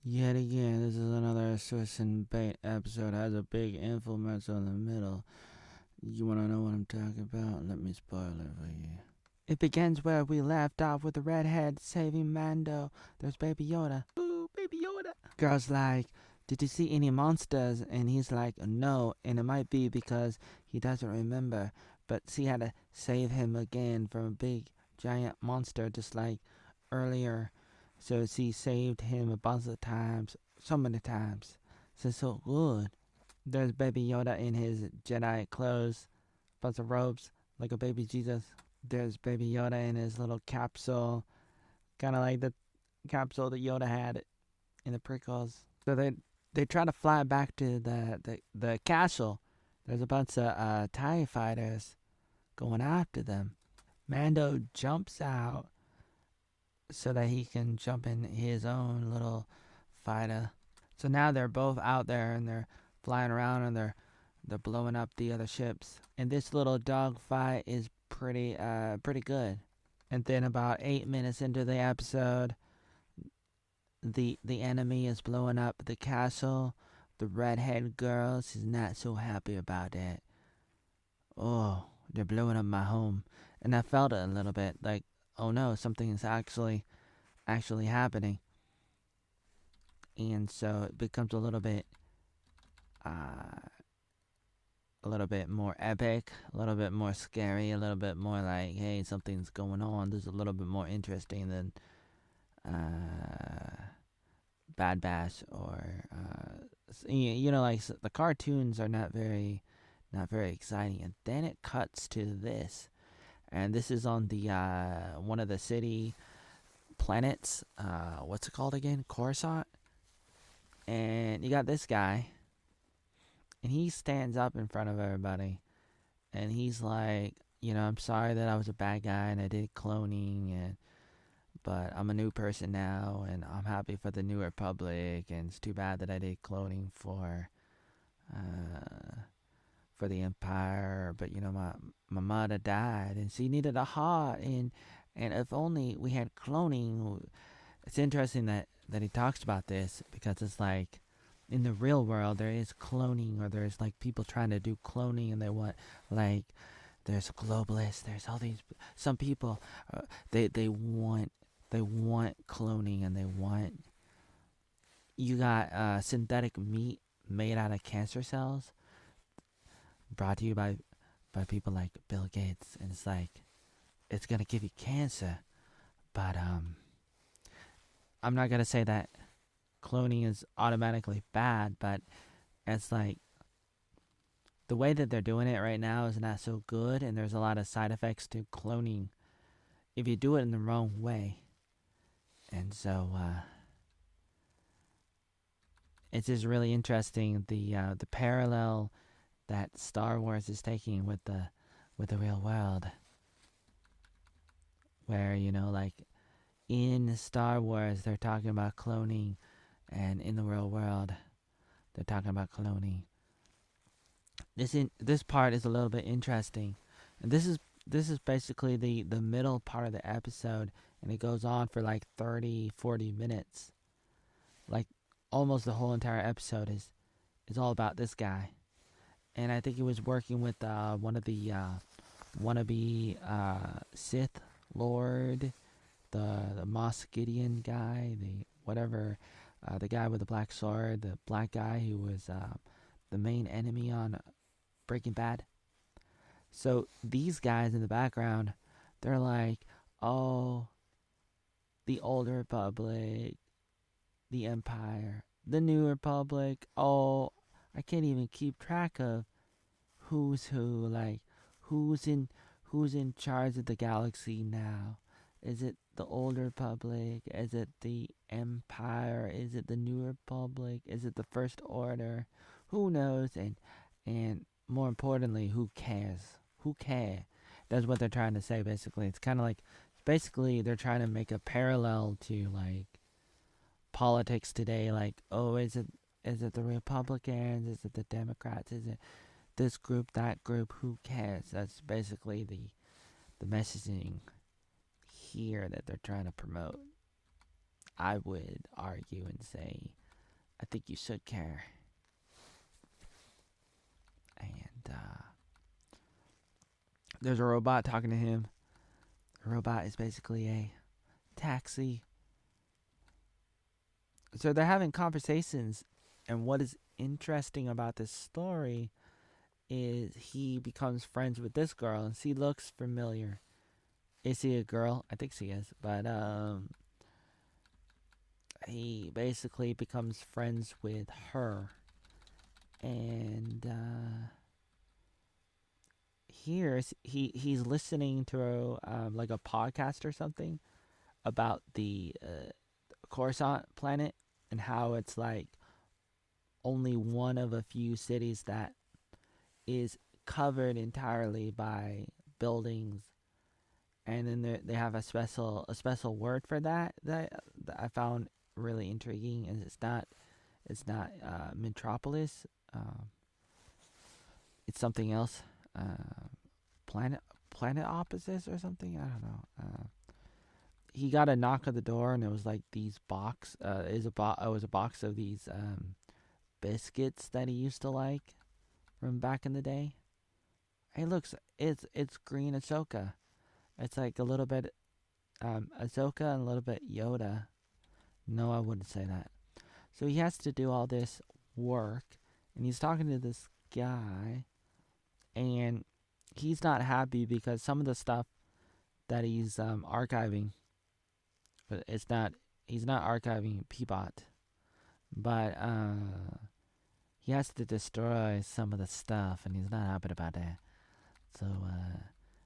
Yet again, this is another Swiss and Bait episode. Has a big infomercial in the middle. You wanna know what I'm talking about? Let me spoil it for you. It begins where we left off with the redhead saving Mando. There's Baby Yoda. Ooh, Baby Yoda. Girl's like, did you see any monsters? And he's like, no. And it might be because he doesn't remember. But she had to save him again from a big giant monster just like earlier. So she saved him a bunch of times, so many times. So good. There's Baby Yoda in his Jedi clothes, bunch of robes, like a baby Jesus. There's Baby Yoda in his little capsule, kind of like the capsule that Yoda had in the prequels. So they try to fly back to the castle. There's a bunch of TIE fighters going after them. Mando jumps out so that he can jump in his own little fighter. So now they're both out there and they're flying around and they're blowing up the other ships. And this little dogfight is pretty good. And then about 8 minutes into the episode, the enemy is blowing up the castle. The redhead girl, she's not so happy about that. Oh, they're blowing up my home. And I felt it a little bit like, oh no, something is actually happening. And so it becomes uh, a little bit more epic, a little bit more scary, a little bit more like, hey, something's going on. This is a little bit more interesting than Bad Batch or like the cartoons are not very exciting. And then it cuts to this, and this is on the one of the city planets. What's it called again? Coruscant. And you got this guy, and he stands up in front of everybody, and he's like, I'm sorry that I was a bad guy and I did cloning, but I'm a new person now, and I'm happy for the New Republic, and it's too bad that I did cloning for the Empire, but my mother died, and she needed a heart, and if only we had cloning. It's interesting that he talks about this because it's like in the real world there is cloning, or there's like people trying to do cloning, and they want like there's globalists, there's all these some people they want cloning, and they want you got synthetic meat made out of cancer cells brought to you by people like Bill Gates, and it's like it's gonna give you cancer, but I'm not gonna say that cloning is automatically bad, but it's like the way that they're doing it right now is not so good, and there's a lot of side effects to cloning if you do it in the wrong way. And so it's just really interesting the parallel that Star Wars is taking with the real world, where like in Star Wars they're talking about cloning, and in the real world they're talking about cloning. This part is a little bit interesting, and this is basically the middle part of the episode, and it goes on for like 30-40 minutes, like almost the whole entire episode is all about this guy. And I think he was working with one of the wannabe Sith Lord, the Moss Gideon guy, the whatever, the guy with the black sword, the black guy who was the main enemy on Breaking Bad. So these guys in the background, they're like, oh, the Old Republic, the Empire, the New Republic. Oh, I can't even keep track of who's who. Like, who's in who's in charge of the galaxy now? Is it the Old Republic? Is it the Empire? Is it the New Republic? Is it the First Order? Who knows? And more importantly, who cares? Who cares? That's what they're trying to say. Basically, it's kind of like basically they're trying to make a parallel to like politics today. Like, oh, is it the Republicans? Is it the Democrats? Is it this group, that group? Who cares? That's basically the messaging here that they're trying to promote. I would argue and say, I think you should care. And there's a robot talking to him. The robot is basically a taxi. So they're having conversations, and what is interesting about this story is he becomes friends with this girl, and she looks familiar. Is she a girl? I think she is. But he basically becomes friends with her. And he's listening to like a podcast or something about the Coruscant planet and how it's like only one of a few cities that is covered entirely by buildings, and then they have a special word for that I found really intriguing, and it's not metropolis. It's something else. Planet opposites or something. I don't know. He got a knock at the door, and it was like these box. It was a box of these biscuits that he used to like from back in the day. Hey, looks, it's green Ahsoka. It's like a little bit Ahsoka and a little bit Yoda. No, I wouldn't say that. So he has to do all this work, and he's talking to this guy, and he's not happy because some of the stuff that he's archiving, but he's not archiving Peabot, but he has to destroy some of the stuff, and he's not happy about that. So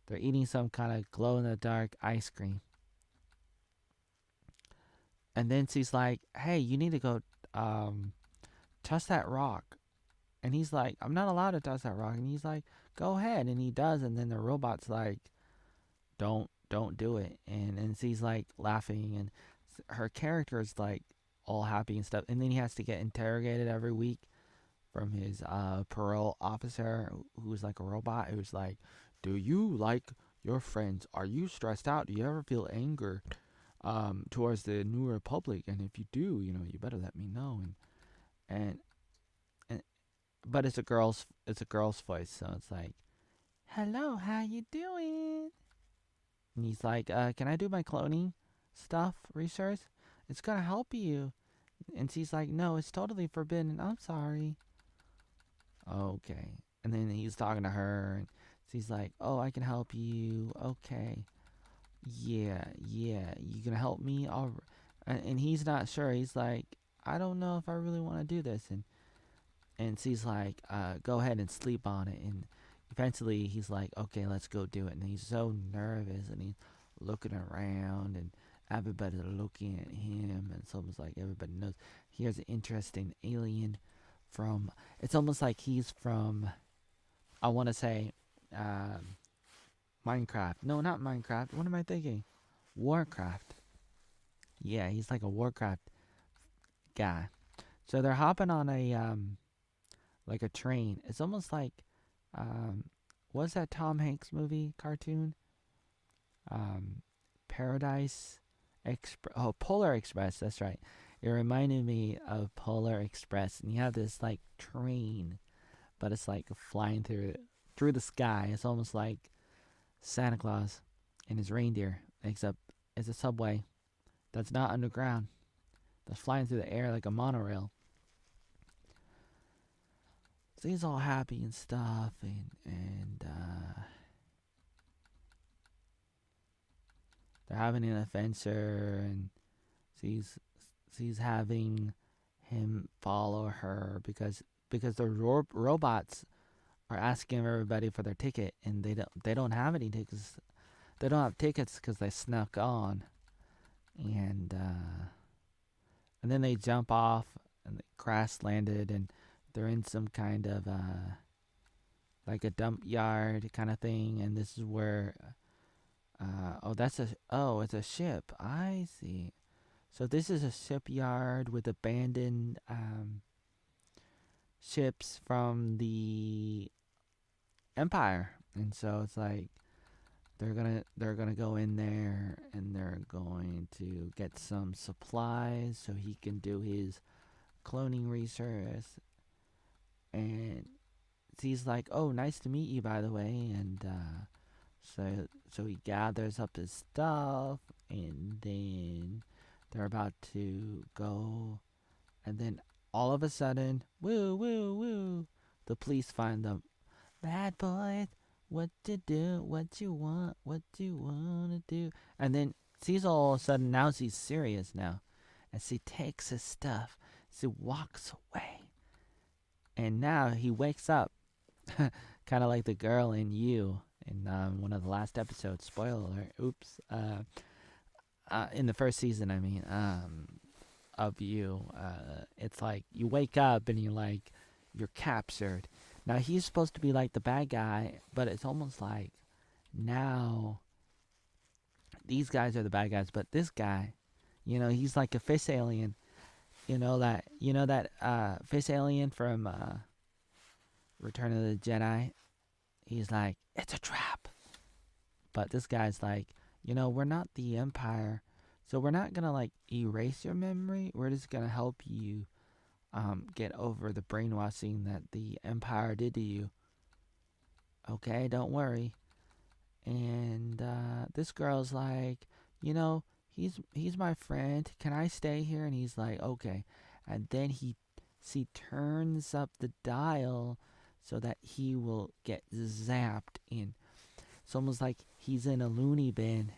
they're eating some kind of glow-in-the-dark ice cream. And then she's like, hey, you need to go touch that rock. And he's like, I'm not allowed to touch that rock. And he's like, go ahead. And he does. And then the robot's like, don't do it. And she's like laughing. And her character is like all happy and stuff. And then he has to get interrogated every week from his parole officer, who's like a robot, who's like, do you like your friends? Are you stressed out? Do you ever feel anger towards the New Republic? And if you do, you better let me know. And but it's a girl's voice, so it's like, hello, how you doing? And he's like, can I do my cloning stuff research? It's gonna help you. And she's like, no, it's totally forbidden. I'm sorry. Okay. And then he's talking to her, and she's like, oh, I can help you. Okay. Yeah. You gonna help me? And he's not sure. He's like, I don't know if I really want to do this. And she's like, go ahead and sleep on it. And eventually he's like, okay, let's go do it. And he's so nervous, and he's looking around, and everybody's looking at him. And it's almost like everybody knows here's an interesting alien from, it's almost like he's from, I want to say, Minecraft. No, not Minecraft. What am I thinking? Warcraft. Yeah, he's like a Warcraft guy. So they're hopping on a like a train. It's almost like what's that Tom Hanks movie cartoon? Paradise Express. Oh, Polar Express. That's right. It reminded me of Polar Express, and you have this like train, but it's like flying through the sky. It's almost like Santa Claus and his reindeer, except it's a subway that's not underground, that's flying through the air like a monorail. So he's all happy and stuff, and they're having an adventure, and she's having him follow her because the robots are asking everybody for their ticket, and they don't have any tickets. They don't have tickets because they snuck on, and then they jump off, and they crash landed, and they're in some kind of like a dump yard kind of thing, and this is where it's a ship. I see. So this is a shipyard with abandoned ships from the Empire, and so it's like they're gonna go in there and they're going to get some supplies so he can do his cloning research. And he's like, "Oh, nice to meet you, by the way." And so he gathers up his stuff, and then they're about to go, and then all of a sudden, woo, woo, woo, the police find them. Bad boys, what to do? What you want? What you wanna do? And then she's all of a sudden now she's serious now, and she takes his stuff. She walks away, and now he wakes up, kind of like the girl in You in one of the last episodes. Spoiler alert! Oops. In the first season, I mean, of You, it's like you wake up and you're captured. Now he's supposed to be like the bad guy, but it's almost like now these guys are the bad guys, but this guy, he's like a fish alien. You know that fish alien from Return of the Jedi. He's like, it's a trap. But this guy's like, we're not the Empire, so we're not gonna like erase your memory. We're just gonna help you get over the brainwashing that the Empire did to you. Okay, don't worry. And this girl's like, he's my friend. Can I stay here? And he's like, okay. And then she turns up the dial so that he will get zapped in. It's almost like he's in a loony bin,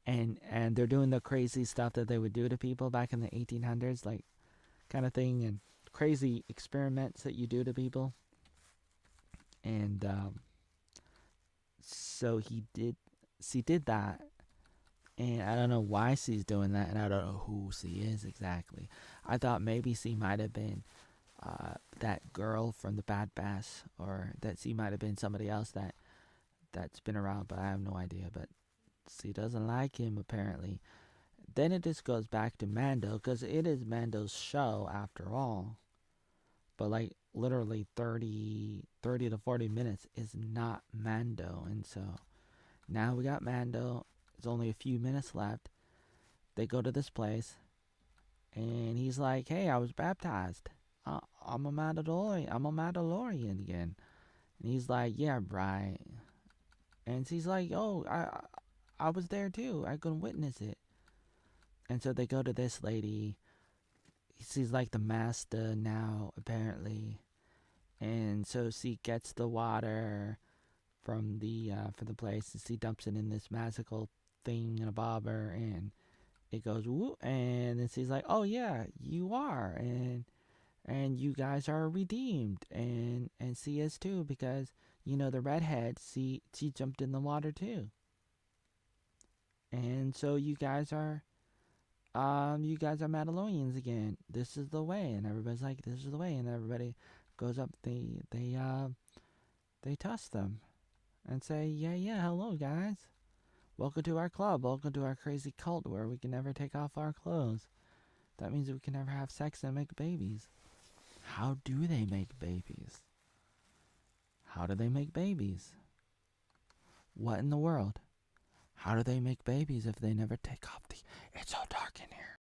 and they're doing the crazy stuff that they would do to people back in the 1800s, like kind of thing, and crazy experiments that you do to people. And so she did that, and I don't know why she's doing that, and I don't know who she is exactly. I thought maybe she might have been that girl from the Bad Batch, or that she might have been somebody else that's been around, but I have no idea. But she doesn't like him apparently. Then it just goes back to Mando, because it is Mando's show after all. But like literally 30 to 40 minutes is not Mando. And so now we got Mando. There's only a few minutes left. They go to this place, and he's like, hey, I was baptized. I'm a Mandalorian. I'm a Mandalorian again. And he's like, yeah, right. And she's like, oh, I was there too. I couldn't witness it. And so they go to this lady. She's like the master now, apparently. And so she gets the water from the place, and she dumps it in this magical thing in a bobber, and it goes whoop, and then she's like, oh yeah, you are, and you guys are redeemed, and she is too, because the redhead, she jumped in the water too. And so you guys are Mandalorians again. This is the way. And everybody's like, this is the way. And everybody goes up. They toss them and say, yeah, hello guys. Welcome to our club. Welcome to our crazy cult where we can never take off our clothes. That means we can never have sex and make babies. How do they make babies? How do they make babies? What in the world? How do they make babies if they never take off the... It's so dark in here.